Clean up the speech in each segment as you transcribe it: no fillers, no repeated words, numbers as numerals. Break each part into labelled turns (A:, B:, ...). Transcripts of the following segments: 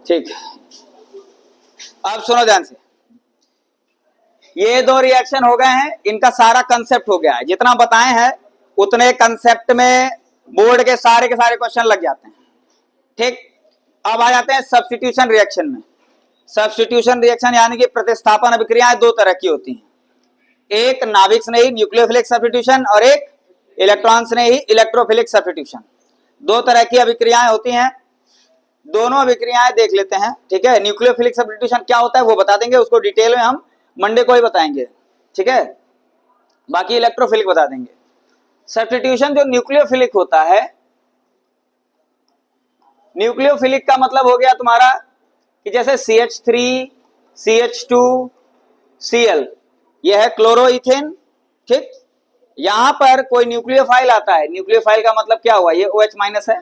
A: ठीक, अब सुनो ध्यान से, ये दो रिएक्शन हो गए हैं, इनका सारा कंसेप्ट हो गया है, जितना बताए हैं उतने कंसेप्ट में बोर्ड के सारे क्वेश्चन लग जाते हैं। ठीक, अब आ जाते हैं सब्स्टिट्यूशन रिएक्शन में। सब्स्टिट्यूशन रिएक्शन यानी कि प्रतिस्थापन अभिक्रियाएं दो तरह की होती हैं, एक नाभिक स्नेही न्यूक्लियोफिलिक सब्स्टिट्यूशन और एक इलेक्ट्रॉन स्नेही इलेक्ट्रोफिलिक सब्स्टिट्यूशन। दो तरह की अभिक्रियाएं होती हैं, दोनों अभिक्रियाएं देख लेते हैं। ठीक है, न्यूक्लियोफिलिक सब्स्टिट्यूशन क्या होता है वो बता देंगे, उसको डिटेल में हम मंडे को ही बताएंगे। ठीक है, बाकी इलेक्ट्रोफिलिक बता देंगे। सब्स्टिट्यूशन जो न्यूक्लियोफिलिक होता है, न्यूक्लियोफिलिक का मतलब हो गया तुम्हारा कि जैसे CH3 CH2 Cl, यह है क्लोरोइथेन। ठीक, यहां पर कोई न्यूक्लियोफाइल आता है, न्यूक्लियोफाइल का मतलब क्या हुआ, ये OH माइनस है।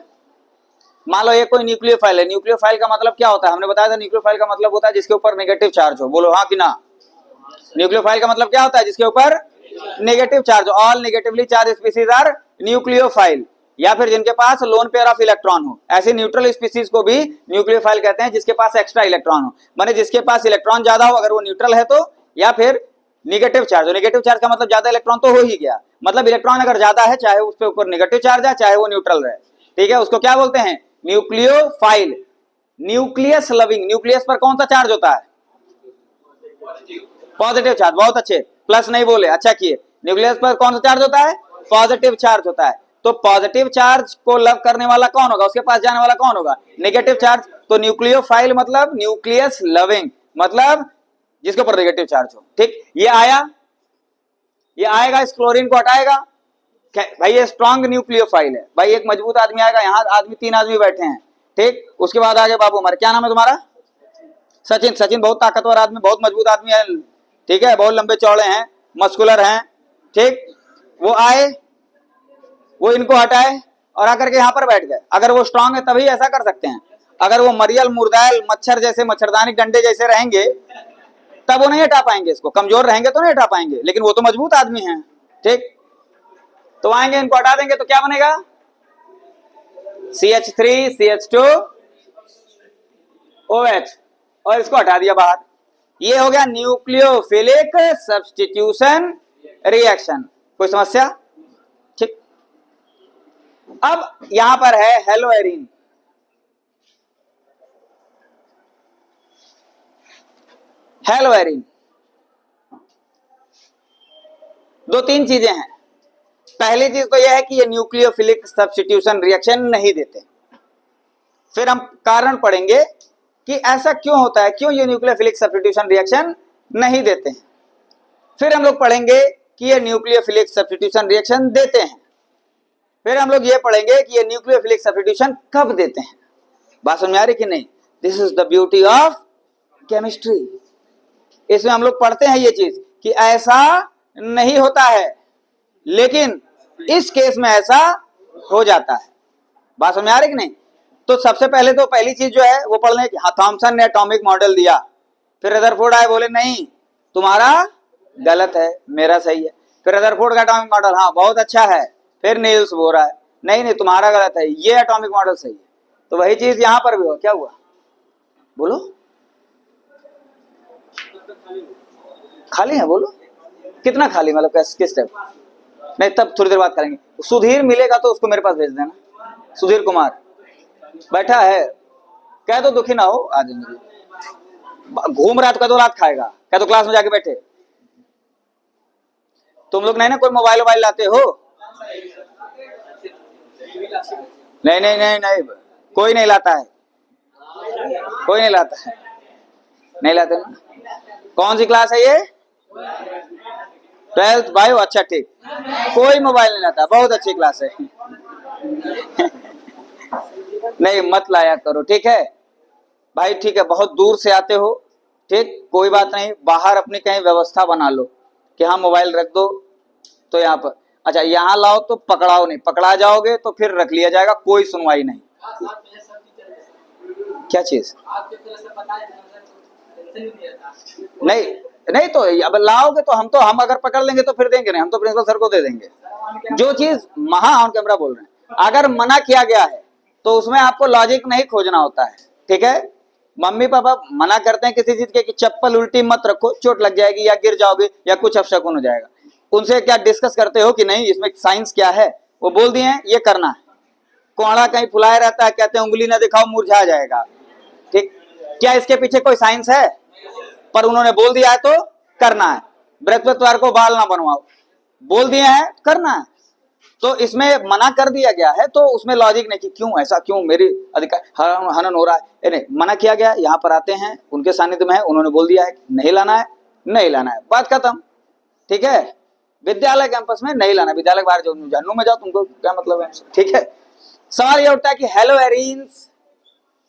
A: मान लो ये कोई न्यूक्लियोफाइल है, न्यूक्लियोफाइल का मतलब क्या होता है, हमने बताया था न्यूक्लियोफाइल का मतलब होता है जिसके ऊपर नेगेटिव चार्ज हो। बोलो हाँ कि ना। न्यूक्लियोफाइल का मतलब क्या होता है, जिसके ऊपर negative charge. All negatively charged species are nucleophile, या फिर जिनके पास लोन पेयर ऑफ इलेक्ट्रॉन हो। ऐसे न्यूट्रल स्पीसीज को भी न्यूक्लियोफाइल कहते हैं, जिसके पास एक्स्ट्रा इलेक्ट्रॉन हो, माने जिसके पास इलेक्ट्रॉन ज्यादा हो, अगर वो न्यूट्रल है तो, या फिर नेगेटिव चार्ज हो। नेगेटिव चार्ज का मतलब ज्यादा इलेक्ट्रॉन तो हो ही गया, मतलब इलेक्ट्रॉन अगर ज्यादा है, चाहे उसके ऊपर नेगेटिव चार्ज है चाहे वो न्यूट्रल रहे। ठीक है, उसको क्या बोलते हैं, न्यूक्लियोफाइल। न्यूक्लियस लविंग, न्यूक्लियस पर कौन सा चार्ज होता है, पॉजिटिव चार्ज। बहुत अच्छे, प्लस नहीं बोले, अच्छा किए। न्यूक्लियस पर कौन सा चार्ज होता है, पॉजिटिव चार्ज होता है। तो पॉजिटिव चार्ज को लव करने वाला कौन होगा, उसके पास जाने वाला कौन होगा, नेगेटिव चार्ज। तो न्यूक्लियोफाइल मतलब न्यूक्लियस लविंग, मतलब जिसके ऊपर नेगेटिव चार्ज हो। ठीक, ये आया, ये आएगा, इस क्लोरीन को हटाएगा भाई, ये स्ट्रॉन्ग न्यूक्लियोफाइल है भाई। एक मजबूत आदमी आएगा, यहाँ आदमी 3 आदमी बैठे हैं। ठीक, उसके बाद आगे बाबू हमारे, क्या नाम है तुम्हारा, सचिन। सचिन बहुत ताकतवर आदमी, बहुत मजबूत आदमी है। ठीक है, बहुत लंबे चौड़े हैं, मस्कुलर हैं। ठीक, वो आए, वो इनको हटाए और आकर के यहाँ पर बैठ गए। अगर वो स्ट्रांग है तभी ऐसा कर सकते हैं, अगर वो मरियल मुर्दैल मच्छर जैसे, मच्छरदानी डंडे जैसे रहेंगे तब वो नहीं हटा पाएंगे इसको। कमजोर रहेंगे तो नहीं हटा पाएंगे, लेकिन वो तो मजबूत आदमी हैं। ठीक, तो आएंगे, इनको हटा देंगे तो क्या बनेगा, CH3 CH2 OH, और इसको हटा दिया बाहर। ये हो गया न्यूक्लियोफिलिक सब्स्टिट्यूशन रिएक्शन। कोई समस्या। ठीक, अब यहां पर है हेलोएरिन। हेलोएरिन दो तीन चीजें हैं। पहली चीज तो यह है कि ये न्यूक्लियोफिलिक सब्स्टिट्यूशन रिएक्शन नहीं देते। फिर हम कारण पढ़ेंगे कि ऐसा क्यों होता है, क्यों ये न्यूक्लियोफिलिक सब्स्टिट्यूशन रिएक्शन नहीं देते हैं। फिर हम लोग पढ़ेंगे कि ये न्यूक्लियोफिलिक सब्स्टिट्यूशन रिएक्शन देते हैं। फिर हम लोग ये पढ़ेंगे कि ये न्यूक्लियोफिलिक सब्स्टिट्यूशन कब देते हैं। बात समझ आ रही कि नहीं। This is the beauty of chemistry. इसमें हम लोग पढ़ते हैं ये चीज कि ऐसा नहीं होता है, लेकिन इस केस में ऐसा हो जाता है। बात समझ आ रही कि नहीं। तो सबसे पहले तो पहली चीज जो है वो पढ़ लें कि हाँ, थॉमसन ने एटॉमिक मॉडल दिया। फिर रदरफोर्ड आए, बोले नहीं तुम्हारा गलत है, मेरा सही है। फिर रदरफोर्ड का एटॉमिक मॉडल हाँ बहुत अच्छा है। फिर नील्स बोल रहा है नहीं नहीं तुम्हारा गलत है, ये एटॉमिक मॉडल सही है। तो वही चीज यहां पर भी हुआ। क्या हुआ बोलो, खाली है बोलो, कितना खाली, मतलब किस टाइप। नहीं तब थोड़ी देर बात करेंगे। सुधीर मिलेगा तो उसको मेरे पास भेज देना। सुधीर कुमार बैठा है, कह दो दुखी ना हो, आ जाएंगे। घूम रहा है तो कह दो रात खाएगा, कह दो क्लास में जाके बैठे। तुम लोग नहीं ना कोई मोबाइल वोबाइल लाते हो। नहीं नहीं नहीं नहीं, कोई नहीं लाता है, कोई नहीं लाता है, नहीं लाते ना। कौन सी क्लास है ये, 12th बायो। अच्छा ठीक, कोई मोबाइल नहीं लाता, बहुत अच्छी क्लास है। नहीं मत लाया करो, ठीक है भाई, ठीक है। बहुत दूर से आते हो, ठीक, कोई बात नहीं, बाहर अपनी कहीं व्यवस्था बना लो कि हाँ मोबाइल रख दो तो यहाँ पर। अच्छा यहाँ लाओ तो पकड़ाओ नहीं, पकड़ा जाओगे तो फिर रख लिया जाएगा, कोई सुनवाई नहीं। क्या चीज नहीं नहीं, तो अब लाओगे तो हम अगर पकड़ लेंगे तो फिर देंगे नहीं, हम तो प्रिंसिपल सर को दे देंगे। जो चीज ऑन कैमरा बोल रहे हैं, अगर मना किया गया है तो उसमें आपको लॉजिक नहीं खोजना होता है, ठीक है। मम्मी पापा मना करते हैं किसी चीज के कि चप्पल उल्टी मत रखो, चोट लग जाएगी या गिर जाओगे या कुछ अपशकुन हो जाएगा। उनसे क्या डिस्कस करते हो कि नहीं इसमें साइंस क्या है? वो बोल दिए हैं ये करना है। कोहड़ा कहीं फुलाया रहता है, कहते हैं उंगली ना दिखाओ मुरझा जाएगा, ठीक। क्या इसके पीछे कोई साइंस है? पर उन्होंने बोल दिया है तो करना है। बृहस्पतिवार को बाल ना बनवाओ, बोल दिए हैं करना है। तो इसमें मना कर दिया गया है, तो उसमें लॉजिक नहीं कि क्यों ऐसा, क्यों मेरी अधिकार हनन हो रहा है। नहीं, मना किया गया, यहाँ पर आते हैं उनके सानिध्य में है, उन्होंने बोल दिया है नहीं लाना है, नहीं लाना है, बात खत्म, ठीक है। विद्यालय कैंपस में नहीं लाना, विद्यालय के बाहर जो जानू में जाओ, तुमको क्या मतलब है, ठीक है। सवाल ये उठता है कि हेलोएरिन्स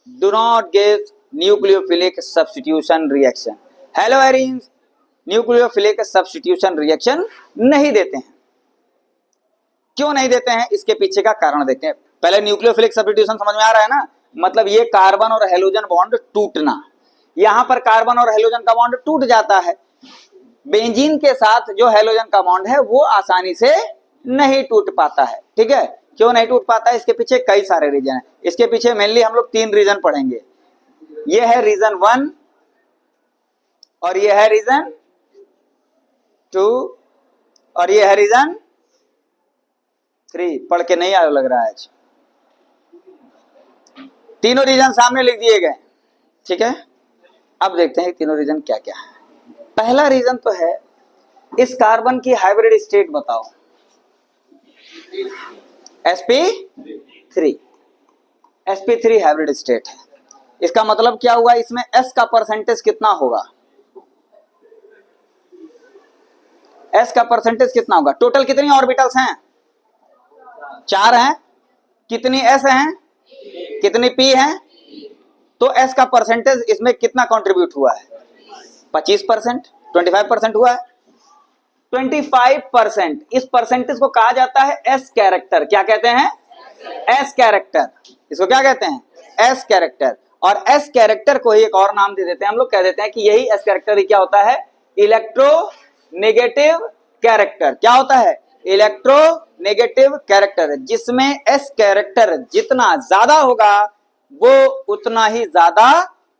A: do not give nucleophilic substitution reaction. हेलोएरिन्स nucleophilic substitution reaction नहीं देते हैं। क्यों नहीं देते हैं, इसके पीछे का कारण देखते हैं। पहले न्यूक्लियोफिलिक सब्स्टिट्यूशन समझ में आ रहा है ना, मतलब ये कार्बन और हेलोजन बॉन्ड टूटना। यहां पर कार्बन और हेलोजन का बॉन्ड टूट जाता है, बेंजीन के साथ जो हेलोजन का बॉन्ड है वो आसानी से नहीं टूट पाता है, ठीक है। क्यों नहीं टूट पाता है, इसके पीछे कई सारे रीजन है। इसके पीछे मेनली हम लोग 3 रीजन पढ़ेंगे। ये है रीजन 1 और ये है रीजन 2 और ये है रीजन 3। पढ़ के नहीं आया लग रहा है आज। तीनों रीजन सामने लिख दिए गए, ठीक है। अब देखते हैं तीनों रीजन क्या क्या है। पहला रीजन तो है इस कार्बन की हाइब्रिड स्टेट बताओ। sp3 sp3 हाइब्रिड स्टेट है। इसका मतलब क्या हुआ, इसमें s का परसेंटेज कितना होगा, s का परसेंटेज कितना होगा। टोटल कितनी ऑर्बिटल्स हैं, 4 हैं। कितनी s हैं, कितनी p हैं, तो s का परसेंटेज इसमें कितना कंट्रीब्यूट हुआ है, 25%, 25% हुआ है। 25%, इस परसेंटेज को कहा जाता है एस कैरेक्टर। क्या कहते हैं, एस कैरेक्टर। इसको क्या कहते हैं, एस कैरेक्टर। और एस कैरेक्टर को ही एक और नाम दे देते हैं हम लोग, कह देते हैं कि यही एस कैरेक्टर ही क्या होता है, इलेक्ट्रोनेगेटिव कैरेक्टर। क्या होता है, इलेक्ट्रोनेगेटिव कैरेक्टर, जिसमें एस कैरेक्टर जितना ज्यादा होगा वो उतना ही ज्यादा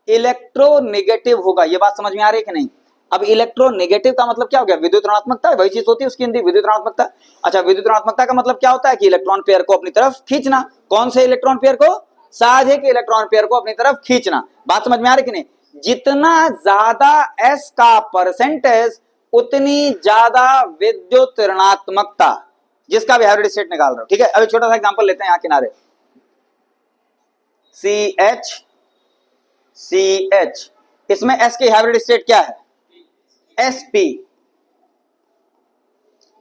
A: इलेक्ट्रोनेगेटिव होगा। ये बात समझ में आ रही है कि नहीं। अब इलेक्ट्रोनेगेटिव का मतलब क्या हो गया, विद्युत ऋणात्मकता, वही चीज होती है उसकी हिंदी, विद्युत ऋणात्मकता। अच्छा, विद्युत ऋणात्मकता का मतलब क्या होता है कि इलेक्ट्रॉन पेयर को अपनी तरफ खींचना। कौन से इलेक्ट्रॉन पेयर को, साझे इलेक्ट्रॉन पेयर को अपनी तरफ खींचना। बात समझ में आ रही कि नहीं। जितना ज्यादा एस का परसेंटेज उतनी ज्यादा विद्युत ऋणात्मकता, जिसका भी हाइब्रिड स्टेट निकाल रहा हूं, ठीक है। अभी छोटा सा एग्जांपल लेते हैं यहां किनारे, CH, इसमें S की हाइब्रिड स्टेट क्या है, sp।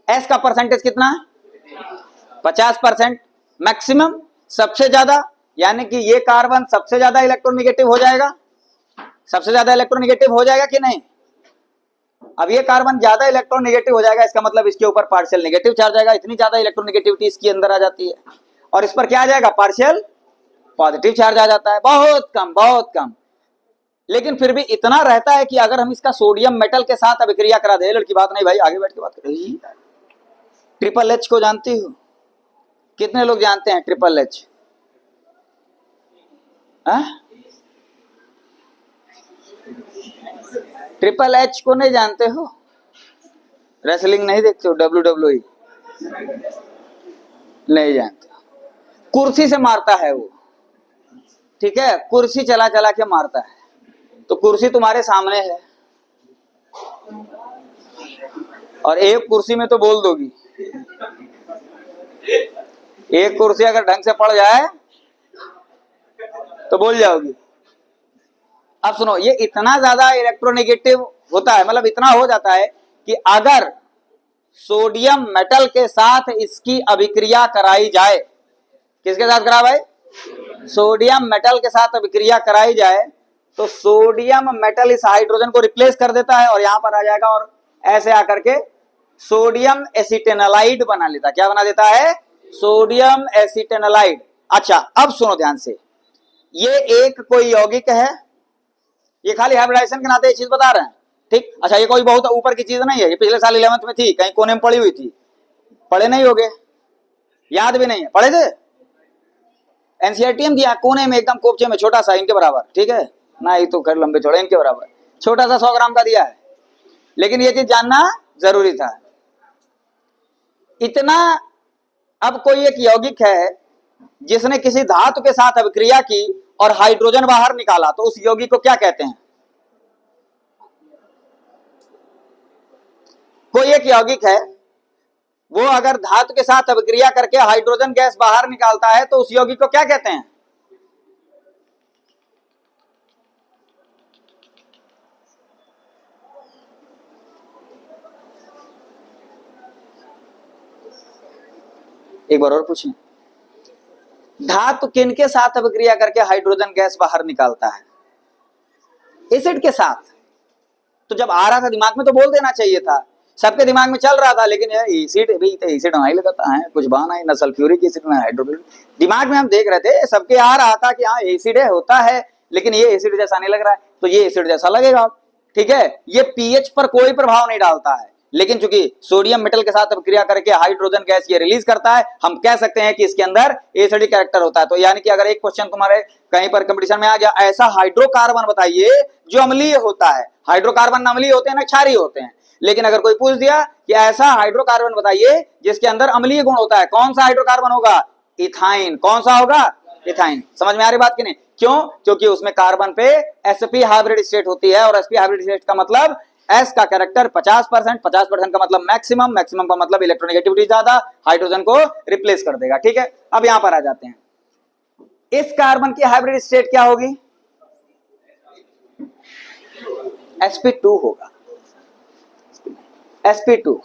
A: S का परसेंटेज कितना, 50% मैक्सिमम, सबसे ज्यादा, यानी कि ये कार्बन सबसे ज्यादा इलेक्ट्रोनेगेटिव हो जाएगा, सबसे ज्यादा इलेक्ट्रोनेगेटिव हो जाएगा कि नहीं। अब ये कार्बन ज्यादा इलेक्ट्रोनेगेटिव हो जाएगा, इसका मतलब इसके ऊपर पार्शियल नेगेटिव चार्ज आएगा, इतनी ज्यादा इलेक्ट्रोनेगेटिविटी इसके अंदर आ जाती है। और इस पर क्या आ जाएगा, पार्शियल पॉजिटिव चार्ज आ जाता है, बहुत कम, बहुत कम। लेकिन फिर भी इतना रहता है कि अगर हम इसका सोडियम मेटल के साथ अभिक्रिया करा दे, लड़की बात नहीं भाई, आगे बैठ के बात करें। ट्रिपल एच को जानती हो, कितने लोग जानते हैं ट्रिपल एच, ट्रिपल एच को नहीं जानते हो, रेसलिंग नहीं देखते हो, WWE नहीं जानते हो। कुर्सी से मारता है वो, ठीक है, कुर्सी चला चला के मारता है। तो कुर्सी तुम्हारे सामने है और एक कुर्सी में तो बोल दोगी, एक कुर्सी अगर ढंग से पड़ जाए तो बोल जाओगी। अब सुनो, ये इतना ज्यादा इलेक्ट्रोनेगेटिव होता है, मतलब इतना हो जाता है कि अगर सोडियम मेटल के साथ इसकी अभिक्रिया कराई जाए, किसके साथ करा भाई, सोडियम मेटल के साथ अभिक्रिया कराई जाए, तो सोडियम मेटल इस हाइड्रोजन को रिप्लेस कर देता है और यहां पर आ जाएगा और ऐसे आकर के सोडियम एसिटेनलाइड बना लेता। क्या बना देता है, सोडियम एसिटेनलाइड। अच्छा, अब सुनो ध्यान से, ये एक कोई यौगिक है, ये खाली हाइब्रिडाइजेशन के नाते ये चीज बता रहे हैं, ठीक। अच्छा, ये कोई बहुत ऊपर की चीज नहीं है, ये पिछले साल 11th में थी, कहीं कोने में पड़ी हुई थी, पढ़े नहीं होगे, याद भी नहीं है, पढ़े थे। एनसीईआरटी में दिया कोने में एकदम कोपचे में छोटा सा इनके बराबर, ठीक है ना, ये तो खैर लंबे चौड़े इनके बराबर छोटा सा 100 ग्राम का दिया है, लेकिन ये चीज जानना जरूरी था इतना। अब कोई एक यौगिक है जिसने किसी धातु के साथ अभिक्रिया की और हाइड्रोजन बाहर निकाला, तो उस यौगिक को क्या कहते हैं? कोई एक यौगिक है वो अगर धातु के साथ अभिक्रिया करके हाइड्रोजन गैस बाहर निकालता है तो उस यौगिक को क्या कहते हैं? एक बार और पूछें, धातु किनके साथ अभिक्रिया करके हाइड्रोजन गैस बाहर निकालता है? एसिड के साथ। तो जब आ रहा था दिमाग में तो बोल देना चाहिए था, सबके दिमाग में चल रहा था, लेकिन एसिड भी तो एसिड नहीं लगाता है, कुछ बहाना है, ना सल्फ्यूरिक एसिड ना हाइड्रोक्लोरिक, दिमाग में हम देख रहे थे, सबके आ रहा था कि हाँ एसिड है होता है, लेकिन ये एसिड जैसा नहीं लग रहा है, तो ये एसिड जैसा लगेगा, ठीक है। ये पीएच पर कोई प्रभाव नहीं डालता है, लेकिन चूंकि सोडियम मेटल के साथ अभिक्रिया करके हाइड्रोजन गैस ये रिलीज करता है, हम कह सकते हैं कि इसके अंदर एसिडिक कैरेक्टर होता है। तो यानी कि अगर एक क्वेश्चन तुम्हारे कहीं पर कंपटीशन में आ गया, ऐसा हाइड्रोकार्बन बताइए जो अम्लीय होता है, हाइड्रोकार्बन अम्लीय होते हैं ना क्षारीय होते हैं, लेकिन अगर कोई पूछ दिया कि ऐसा हाइड्रोकार्बन बताइए जिसके अंदर अम्लीय गुण होता है, कौन सा हाइड्रोकार्बन होगा? इथाइन। कौन सा होगा? इथाइन। समझ में आ रही बात कि नहीं? क्यों? क्योंकि उसमें कार्बन पे sp हाइब्रिड स्टेट होती है, और sp हाइब्रिड स्टेट का मतलब s का कैरेक्टर 50%, 50% का मतलब मैक्सिमम, मैक्सिमम का मतलब इलेक्ट्रोनेगेटिविटी ज्यादा, हाइड्रोजन को रिप्लेस कर देगा, ठीक है। अब यहां पर आ जाते हैं, इस कार्बन की हाइब्रिड स्टेट क्या होगी? sp2 होगा, sp2।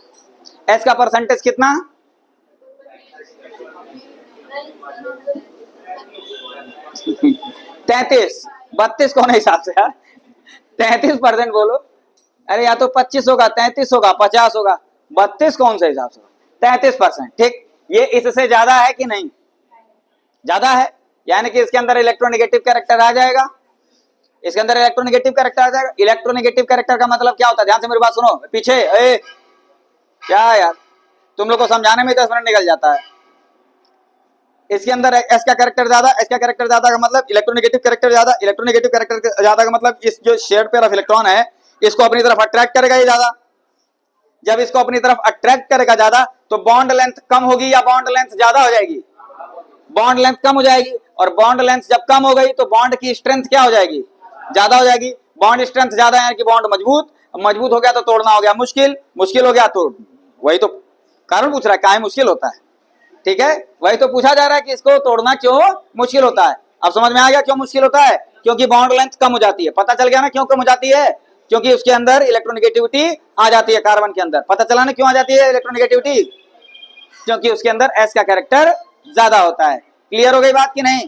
A: s का परसेंटेज कितना? 33, 32 कौन हिसाब से यार, 33% बोलो। अरे या तो 25 होगा, 33 होगा, 50 होगा, 32 कौन से हिसाब से? 33%, ठीक। ये इससे ज्यादा है कि नहीं? ज्यादा है, यानी कि इसके अंदर इलेक्ट्रोनेगेटिव कैरेक्टर आ जाएगा, इसके अंदर इलेक्ट्रोनेगेटिव कैरेक्टर आ जाएगा। इलेक्ट्रोनेगेटिव कैरेक्टर का मतलब क्या होता है? ध्यान से मेरी बात सुनो, पीछे क्या यार, तुम लोग को समझाने में 10 मिनट निकल जाता है। इसके अंदर एस का कैरेक्टर ज्यादा, एस का कैरेक्टर ज्यादा का मतलब इलेक्ट्रोनेगेटिव कैरेक्टर ज्यादा, इलेक्ट्रोनेगेटिव कैरेक्टर ज्यादा का मतलब इस जो शेयर्ड पेयर ऑफ इलेक्ट्रॉन है इसको अपनी तरफ अट्रैक्ट करेगा ये ज्यादा। जब इसको अपनी तरफ अट्रैक्ट करेगा ज्यादा तो बॉन्ड लेंथ कम होगी या बॉन्ड लेंथ ज्यादा हो जाएगी? बॉन्ड लेंथ कम हो जाएगी, और बॉन्ड लेंथ जब कम हो गई तो बॉन्ड की स्ट्रेंथ क्या हो जाएगी? ज्यादा हो जाएगी। बॉन्ड स्ट्रेंथ ज्यादा है कि बॉन्ड मजबूत, मजबूत हो गया तो तोड़ना हो गया मुश्किल, मुश्किल हो गया तो वही तो कारण पूछ रहा है, काहे मुश्किल होता है, ठीक है, वही तो पूछा जा रहा है कि इसको तोड़ना क्यों मुश्किल होता है। अब समझ में आ गया क्यों मुश्किल होता है? क्योंकि बॉन्ड लेंथ कम हो जाती है। पता चल गया ना क्यों कम हो जाती है? क्योंकि उसके अंदर इलेक्ट्रोनेगेटिविटी आ जाती है, कार्बन के अंदर। पता चला ना क्यों आ जाती है इलेक्ट्रोनेगेटिविटी? क्योंकि उसके अंदर एस का कैरेक्टर ज्यादा होता है। क्लियर हो गई बात कि नहीं?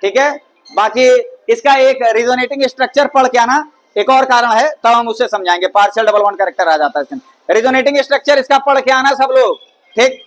A: ठीक है। बाकी इसका एक रिजोनेटिंग स्ट्रक्चर पढ़ के आना, एक और कारण है, तब हम उससे समझाएंगे। पार्शियल डबल बॉन्ड कैरेक्टर आ जाता है इसके अंदर। रिजोनेटिंग स्ट्रक्चर इसका पढ़ के आना सब लोग, ठीक।